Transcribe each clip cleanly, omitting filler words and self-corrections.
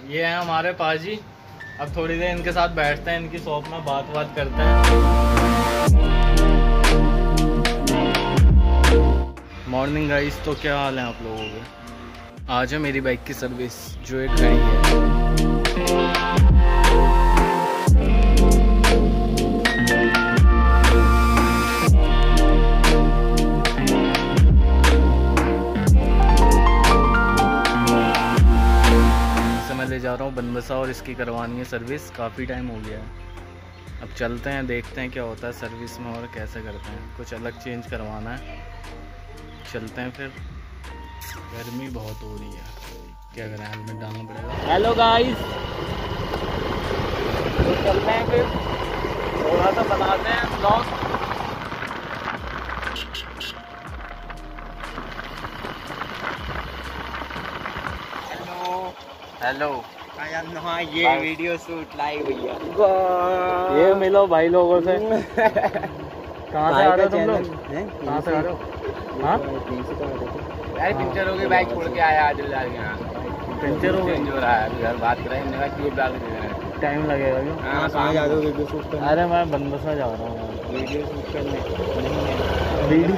ये हैं हमारे पाजी। अब थोड़ी देर इनके साथ बैठते हैं, इनकी शॉप में बात करते हैं। मॉर्निंग गाइस, तो क्या हाल है आप लोगों के? आज है मेरी बाइक की सर्विस, जो एक घड़ी है। ले जा रहा हूँ बनबसा और इसकी करवानी है सर्विस। काफ़ी टाइम हो गया है। अब चलते हैं, देखते हैं क्या होता है सर्विस में और कैसे करते हैं। कुछ अलग चेंज करवाना है। चलते हैं फिर। गर्मी बहुत हो रही है, क्या करें, हेलमेट डालना पड़ेगा। हेलो गाइस, तो चलते हैं फिर, थोड़ा सा बनाते हैं ब्लॉग। हेलो हाँ, ये वीडियो शूट लाइव भैया। ये मिलो भाई लोगों से। कहाँ से आ रहे हो तुम लोग? कहाँ से आ रहे हो? हाँ यार पंचर हो गई, बाइक छोड़ के आया आज यहाँ। पंचर हो गई, हो रहा है घर बात करें, ट्यूब डाल के टाइम लगेगा क्यों? हाँ, कहाँ जा रहे हो वीडियो शूट करने? अरे मैं बनबसा जा रहा हूँ वीडियो शूट करने। वीडियो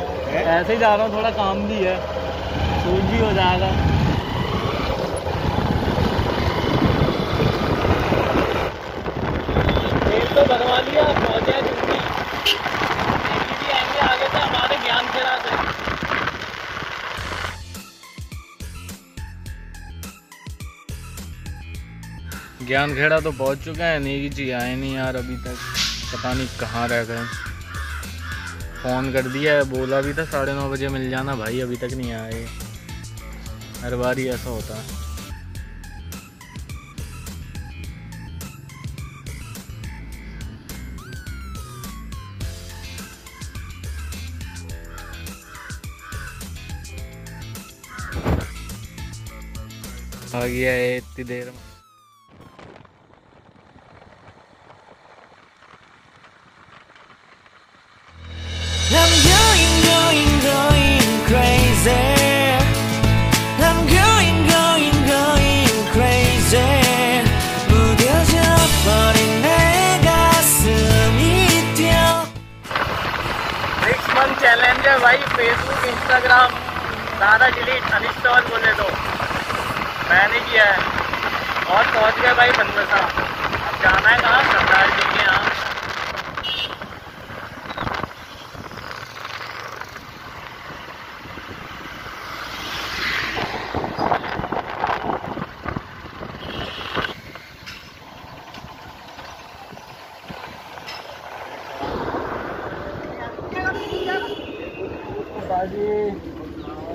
ऐसे ही जा रहा हूँ, थोड़ा काम भी है, शूट भी हो जाएगा। तो बनवा लिया, पहुंचे भी आएंगे आगे से हमारे ज्ञानखेड़ा से। ज्ञानखेड़ा तो पहुंच चुके हैं, नेगी जी आए नहीं यार अभी तक, पता नहीं कहाँ रह गए। फ़ोन कर दिया है, बोला भी था 9:30 बजे मिल जाना, भाई अभी तक नहीं आए। हर बार ही ऐसा होता है। आ गया है इतनी देर में। I'm going crazy. I'm going crazy. 무뎌져 버린 내 가슴이 뛰어. 6 month challenge है भाई, फेसबुक इंस्टाग्राम सारा डिलीट अनइंस्टॉल बोले तो मैंने किया है। और पहुंच गया भाई बनबसा। अब जाना है कहाँ? सरदार जी के यहाँ।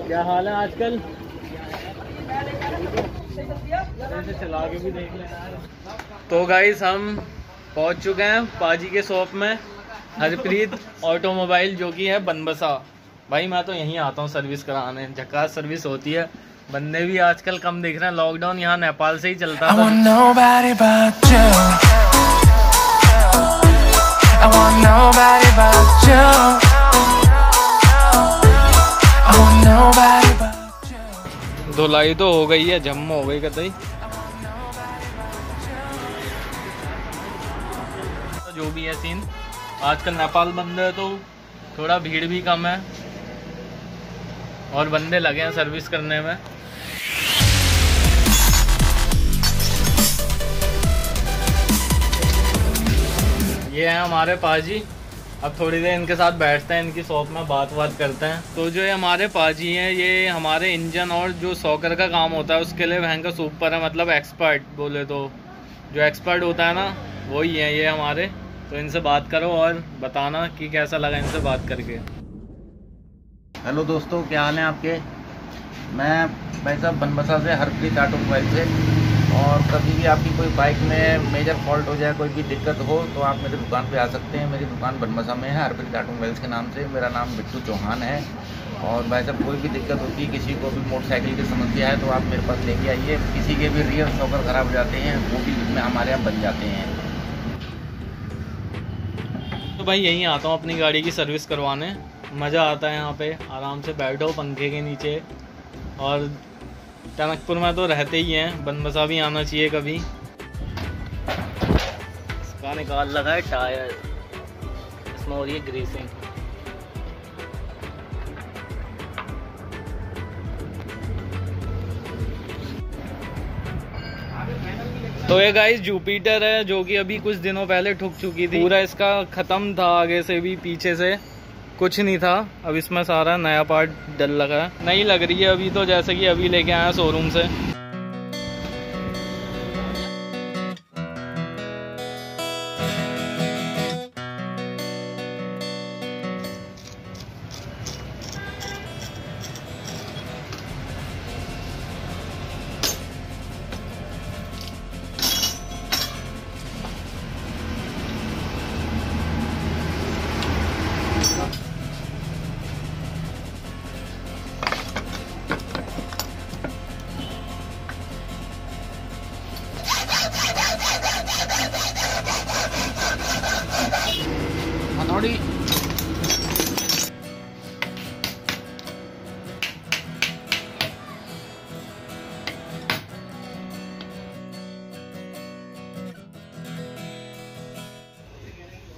क्या हाल है आजकल? चला के भी देख लेना। तो गाइस, हम पहुंच चुके हैं पाजी के शॉप में, हरप्रीत ऑटोमोबाइल, जो कि है बनबसा। भाई मैं तो यहीं आता हूँ सर्विस कराने, झकास सर्विस होती है। बंदे भी आजकल कम दिख रहे हैं, लॉकडाउन यहाँ नेपाल से ही चलता था। धुलाई तो हो गई है, जम हो गई कतई। तो जो भी है सीन, आजकल नेपाल बंद है तो थोड़ा भीड़ भी कम है और बंदे लगे हैं सर्विस करने में। ये हैं हमारे पाजी। अब थोड़ी देर इनके साथ बैठते हैं, इनकी शॉप में बात करते हैं। तो जो ये हमारे पाजी हैं, ये हमारे इंजन और जो सॉकर का काम होता है उसके लिए भयंकर सुपर है, मतलब एक्सपर्ट बोले तो। जो एक्सपर्ट होता है ना, वही है ये हमारे। तो इनसे बात करो और बताना कि कैसा लगा इनसे बात करके। हेलो दोस्तों, क्या हाल है आपके? मैं भाई साहब बनबसा से, हरप्रीत ऑटोमोबाइल से। और कभी भी आपकी कोई बाइक में मेजर फॉल्ट हो जाए, कोई भी दिक्कत हो, तो आप मेरी दुकान पे आ सकते हैं। मेरी दुकान बनबसा में है, हरप्रीत ऑटोमोबाइल्स के नाम से। मेरा नाम बिट्टू चौहान है। और भाई साहब कोई भी दिक्कत होती है, किसी को भी मोटरसाइकिल की समस्या है, तो आप मेरे पास लेके आइए। किसी के भी रियर शॉकर ख़राब हो जाते हैं, वो भी इसमें हमारे यहाँ बन जाते हैं। तो भाई यहीं आता हूँ अपनी गाड़ी की सर्विस करवाने। मज़ा आता है यहाँ पे, आराम से बैठो पंखे के नीचे और टनकपुर में तो रहते ही हैं, बनबसा भी आना चाहिए कभी। इसका निकाल लगा है टायर, इसमें हो रही है ग्रीसिंग। तो ये गाइस जुपिटर है जो कि अभी कुछ दिनों पहले ठुक चुकी थी। पूरा इसका खत्म था, आगे से भी पीछे से कुछ नहीं था। अब इसमें सारा नया पार्ट डल लगा है, नई लग रही है अभी तो, जैसे कि अभी लेके आया शोरूम से। हथौड़ी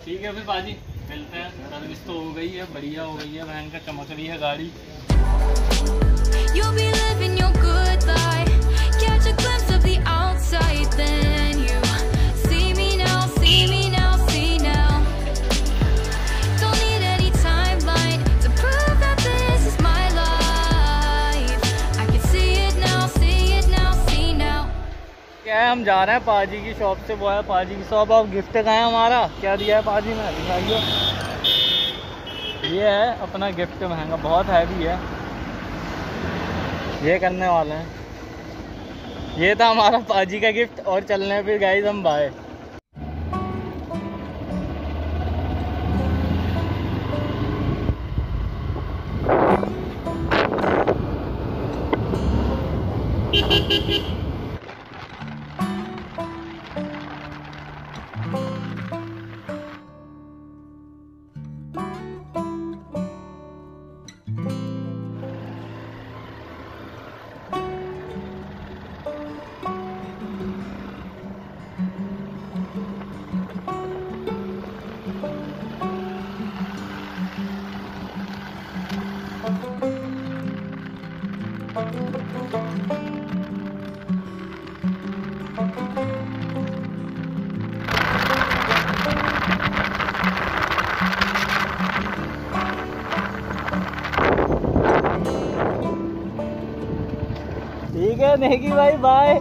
ठीक है फिर बाजी, मिलते हैं। सर्विस तो हो गई है, बढ़िया हो गई है, भयंकर चमक रही है गाड़ी। You'll be living your good life. Catch a glimpse of the outside, then you see me now, see me now, see now. Don't need any timeline to prove that this is my life. I can see it now, see it now, see now. क्या है, हम जा रहे हैं पाजी की shop से। वो है पाजी की शॉप। अब गिफ्ट का है हमारा, क्या दिया है पाजी ने दिखाइए। ये है अपना गिफ्ट, महंगा बहुत हैवी है, ये करने वाले हैं। ये था हमारा पाजी का गिफ्ट। और चलने फिर गाइस हम बाय। ठीक है नेगी भाई, बाय।